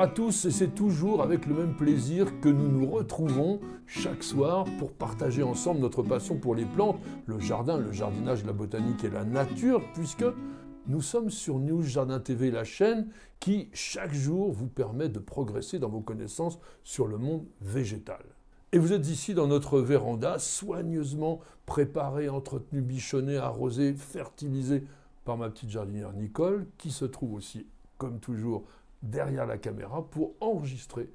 à tous et c'est toujours avec le même plaisir que nous nous retrouvons chaque soir pour partager ensemble notre passion pour les plantes, le jardin, le jardinage, la botanique et la nature, puisque nous sommes sur News Jardin TV, la chaîne qui chaque jour vous permet de progresser dans vos connaissances sur le monde végétal. Et vous êtes ici dans notre véranda, soigneusement préparée, entretenue, bichonnée, arrosée, fertilisée par ma petite jardinière Nicole, qui se trouve aussi, comme toujours, derrière la caméra pour enregistrer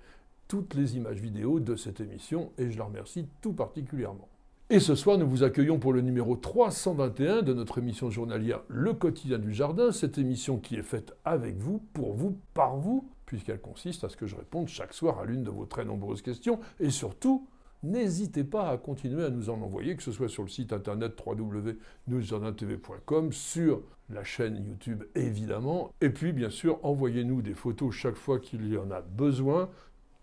toutes les images vidéo de cette émission et je la remercie tout particulièrement. Et ce soir, nous vous accueillons pour le numéro 321 de notre émission journalière Le Quotidien du Jardin, cette émission qui est faite avec vous, pour vous, par vous, puisqu'elle consiste à ce que je réponde chaque soir à l'une de vos très nombreuses questions et surtout, n'hésitez pas à continuer à nous en envoyer, que ce soit sur le site internet www.newsjardintv.com, sur la chaîne YouTube évidemment, et puis bien sûr, envoyez-nous des photos chaque fois qu'il y en a besoin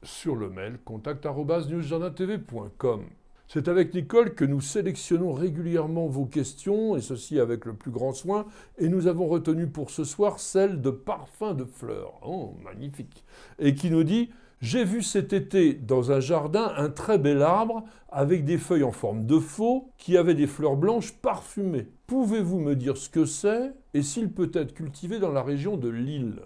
sur le mail contact@newsjardintv.com. C'est avec Nicole que nous sélectionnons régulièrement vos questions, et ceci avec le plus grand soin, et nous avons retenu pour ce soir celle de Parfum de Fleurs. Oh, magnifique. Et qui nous dit « J'ai vu cet été dans un jardin un très bel arbre avec des feuilles en forme de faux qui avaient des fleurs blanches parfumées. Pouvez-vous me dire ce que c'est et s'il peut être cultivé dans la région de Lille ?»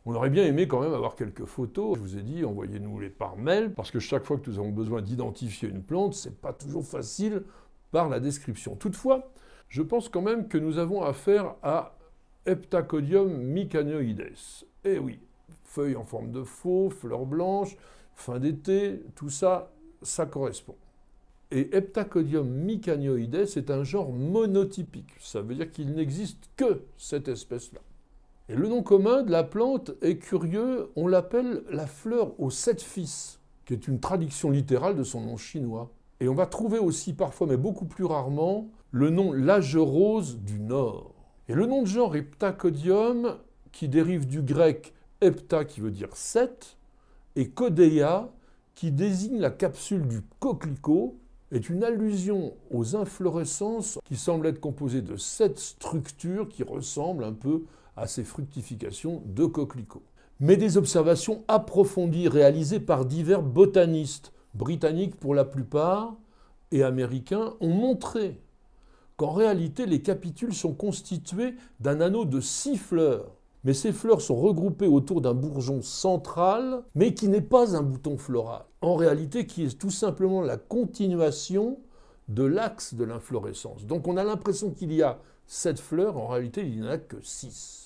On aurait bien aimé quand même avoir quelques photos. Je vous ai dit, envoyez-nous-les par mail, parce que chaque fois que nous avons besoin d'identifier une plante, c'est pas toujours facile par la description. Toutefois, je pense quand même que nous avons affaire à Heptacodium mycanoides. Eh oui, feuilles en forme de faux, fleurs blanches, fin d'été, tout ça, ça correspond. Et Heptacodium mycanoides est un genre monotypique. Ça veut dire qu'il n'existe que cette espèce-là. Et le nom commun de la plante est curieux, on l'appelle la fleur aux 7 fils, qui est une traduction littérale de son nom chinois. Et on va trouver aussi parfois, mais beaucoup plus rarement, le nom lagerose du Nord. Et le nom de genre Heptacodium, qui dérive du grec hepta, qui veut dire 7, et kodeia, qui désigne la capsule du coquelicot, est une allusion aux inflorescences qui semblent être composées de 7 structures qui ressemblent un peu à ces fructifications de coquelicots. Mais des observations approfondies réalisées par divers botanistes, britanniques pour la plupart, et américains, ont montré qu'en réalité les capitules sont constitués d'un anneau de 6 fleurs. Mais ces fleurs sont regroupées autour d'un bourgeon central, mais qui n'est pas un bouton floral. En réalité, qui est tout simplement la continuation de l'axe de l'inflorescence. Donc on a l'impression qu'il y a 7 fleurs, en réalité il n'y en a que 6.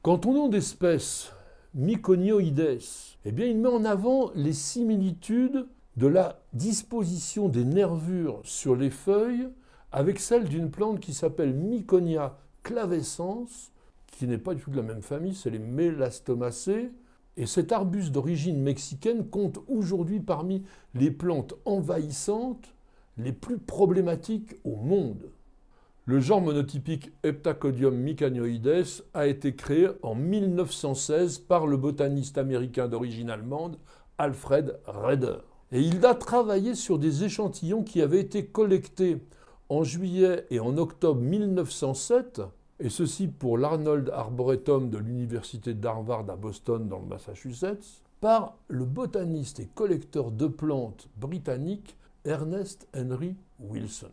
Quant au nom d'espèce, Myconioides, eh bien, il met en avant les similitudes de la disposition des nervures sur les feuilles avec celle d'une plante qui s'appelle Myconia clavescens, qui n'est pas du tout de la même famille, c'est les Mélastomacées. Et cet arbuste d'origine mexicaine compte aujourd'hui parmi les plantes envahissantes les plus problématiques au monde. Le genre monotypique Heptacodium mycanoides a été créé en 1916 par le botaniste américain d'origine allemande Alfred Reder. Et il a travaillé sur des échantillons qui avaient été collectés en juillet et en octobre 1907, et ceci pour l'Arnold Arboretum de l'université d'Harvard à Boston dans le Massachusetts, par le botaniste et collecteur de plantes britannique Ernest Henry Wilson.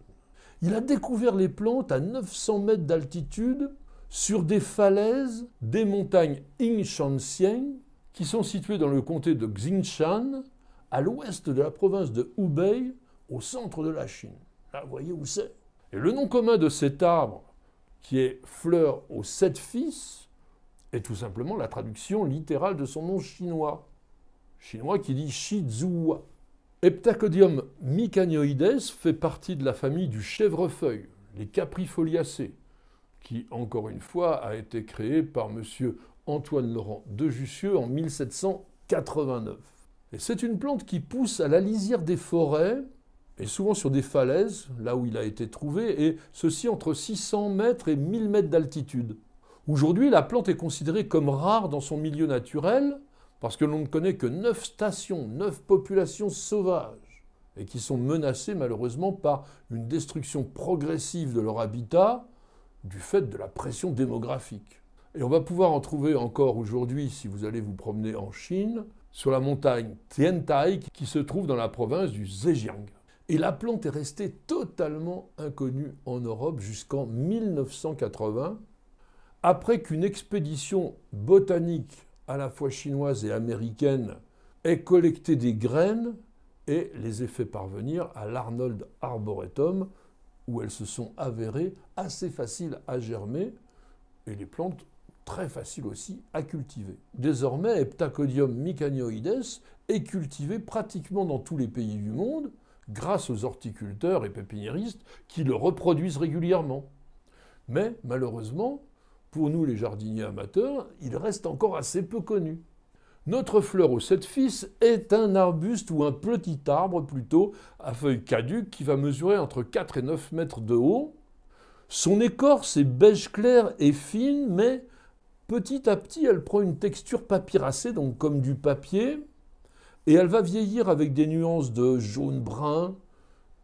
Il a découvert les plantes à 900 mètres d'altitude sur des falaises des montagnes Yingshanxiang qui sont situées dans le comté de Xingshan, à l'ouest de la province de Hubei, au centre de la Chine. Là, vous voyez où c'est. Et le nom commun de cet arbre, qui est fleur aux 7 fils, est tout simplement la traduction littérale de son nom chinois. Chinois qui dit Shizhua. Heptacodium mycanoides fait partie de la famille du chèvrefeuille, les caprifoliacées, qui, encore une fois, a été créé par M. Antoine-Laurent de Jussieu en 1789. Et c'est une plante qui pousse à la lisière des forêts, et souvent sur des falaises, là où il a été trouvé, et ceci entre 600 mètres et 1000 mètres d'altitude. Aujourd'hui, la plante est considérée comme rare dans son milieu naturel, parce que l'on ne connaît que 9 stations, 9 populations sauvages, et qui sont menacées malheureusement par une destruction progressive de leur habitat du fait de la pression démographique. Et on va pouvoir en trouver encore aujourd'hui, si vous allez vous promener en Chine, sur la montagne Tiantai, qui se trouve dans la province du Zhejiang. Et la plante est restée totalement inconnue en Europe jusqu'en 1980, après qu'une expédition botanique à la fois chinoise et américaine ait collecté des graines et les ait fait parvenir à l'Arnold Arboretum, où elles se sont avérées assez faciles à germer et les plantes très faciles aussi à cultiver. Désormais, Heptacodium mycanoides est cultivé pratiquement dans tous les pays du monde grâce aux horticulteurs et pépiniéristes qui le reproduisent régulièrement. Mais malheureusement, pour nous les jardiniers amateurs, il reste encore assez peu connu. Notre fleur aux 7 fils est un arbuste ou un petit arbre plutôt à feuilles caduques qui va mesurer entre 4 et 9 mètres de haut. Son écorce est beige clair et fine, mais petit à petit elle prend une texture papyracée, donc comme du papier, et elle va vieillir avec des nuances de jaune-brun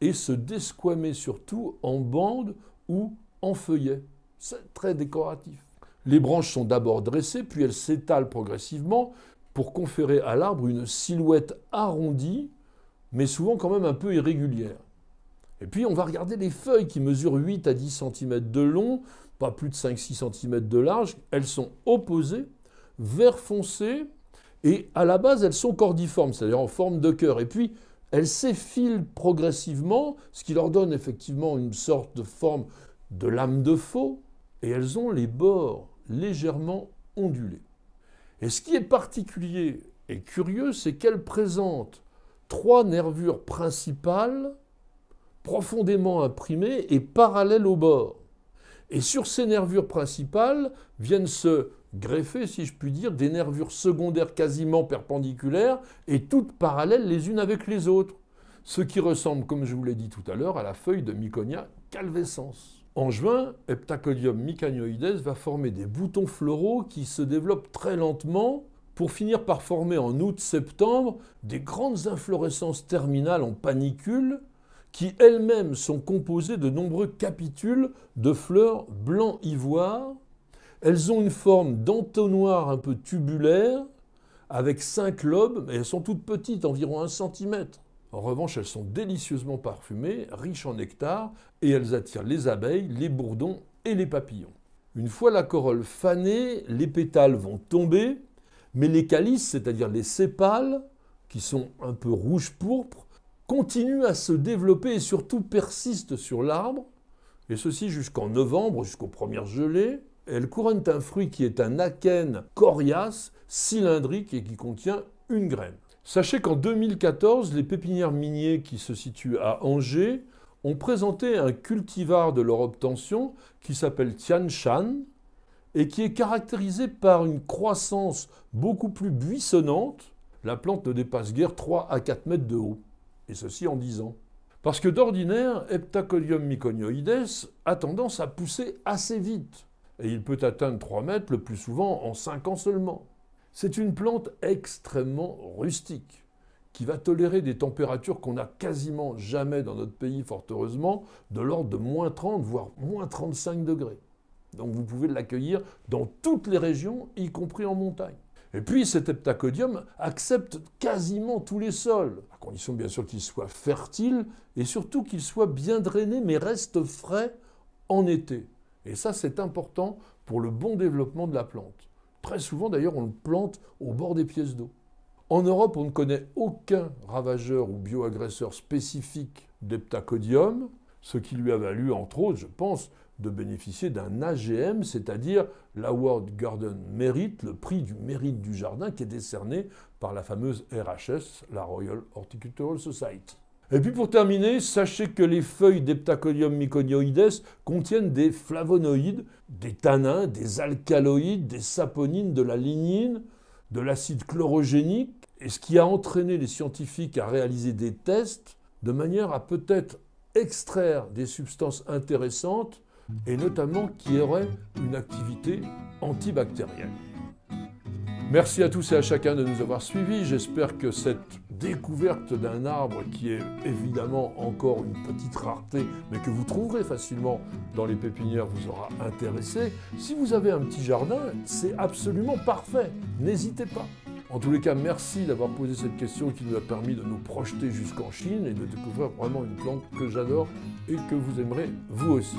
et se desquamer surtout en bandes ou en feuillets. C'est très décoratif. Les branches sont d'abord dressées, puis elles s'étalent progressivement pour conférer à l'arbre une silhouette arrondie, mais souvent quand même un peu irrégulière. Et puis on va regarder les feuilles qui mesurent 8 à 10 cm de long, pas plus de 5-6 cm de large. Elles sont opposées, vert foncé, et à la base elles sont cordiformes, c'est-à-dire en forme de cœur. Et puis elles s'effilent progressivement, ce qui leur donne effectivement une sorte de forme de lame de faux, et elles ont les bords légèrement ondulés. Et ce qui est particulier et curieux, c'est qu'elles présentent 3 nervures principales profondément imprimées et parallèles aux bords. Et sur ces nervures principales viennent se greffer, si je puis dire, des nervures secondaires quasiment perpendiculaires et toutes parallèles les unes avec les autres. Ce qui ressemble, comme je vous l'ai dit tout à l'heure, à la feuille de Miconia calvescens. En juin, Heptacodium mycanoides va former des boutons floraux qui se développent très lentement pour finir par former en août-septembre des grandes inflorescences terminales en panicules qui elles-mêmes sont composées de nombreux capitules de fleurs blanc-ivoire. Elles ont une forme d'entonnoir un peu tubulaire avec 5 lobes, mais elles sont toutes petites, environ 1 cm. En revanche, elles sont délicieusement parfumées, riches en nectar, et elles attirent les abeilles, les bourdons et les papillons. Une fois la corolle fanée, les pétales vont tomber, mais les calices, c'est-à-dire les sépales, qui sont un peu rouge-pourpre, continuent à se développer et surtout persistent sur l'arbre, et ceci jusqu'en novembre, jusqu'aux premières gelées. Elles couronnent un fruit qui est un akène coriace, cylindrique et qui contient une graine. Sachez qu'en 2014, les pépinières miniers qui se situent à Angers ont présenté un cultivar de leur obtention qui s'appelle Tianshan et qui est caractérisé par une croissance beaucoup plus buissonnante. La plante ne dépasse guère 3 à 4 mètres de haut, et ceci en 10 ans. Parce que d'ordinaire, Heptacodium mycanoides a tendance à pousser assez vite, et il peut atteindre 3 mètres le plus souvent en 5 ans seulement. C'est une plante extrêmement rustique, qui va tolérer des températures qu'on n'a quasiment jamais dans notre pays, fort heureusement, de l'ordre de moins 30, voire moins 35 degrés. Donc vous pouvez l'accueillir dans toutes les régions, y compris en montagne. Et puis cet heptacodium accepte quasiment tous les sols, à condition bien sûr qu'il soit fertile et surtout qu'il soit bien drainé, mais reste frais en été. Et ça, c'est important pour le bon développement de la plante. Très souvent, d'ailleurs, on le plante au bord des pièces d'eau. En Europe, on ne connaît aucun ravageur ou bioagresseur spécifique d'heptacodium, ce qui lui a valu, entre autres, je pense, de bénéficier d'un AGM, c'est-à-dire l'Award Garden Merit, le prix du mérite du jardin, qui est décerné par la fameuse RHS, la Royal Horticultural Society. Et puis pour terminer, sachez que les feuilles d'Heptacodium mycanoides contiennent des flavonoïdes, des tannins, des alcaloïdes, des saponines, de la lignine, de l'acide chlorogénique, et ce qui a entraîné les scientifiques à réaliser des tests de manière à peut-être extraire des substances intéressantes et notamment qui auraient une activité antibactérienne. Merci à tous et à chacun de nous avoir suivis. J'espère que cette découverte d'un arbre qui est évidemment encore une petite rareté, mais que vous trouverez facilement dans les pépinières, vous aura intéressé. Si vous avez un petit jardin, c'est absolument parfait. N'hésitez pas. En tous les cas, merci d'avoir posé cette question qui nous a permis de nous projeter jusqu'en Chine et de découvrir vraiment une plante que j'adore et que vous aimerez vous aussi.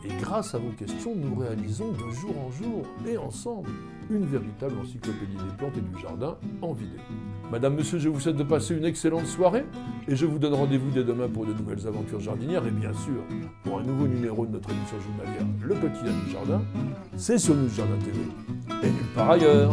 Et grâce à vos questions, nous réalisons de jour en jour et ensemble une véritable encyclopédie des plantes et du jardin en vidéo. Madame, monsieur, je vous souhaite de passer une excellente soirée et je vous donne rendez-vous dès demain pour de nouvelles aventures jardinières et bien sûr pour un nouveau numéro de notre émission journalière Le Quotidien du Jardin. C'est sur News Jardin TV et nulle part ailleurs.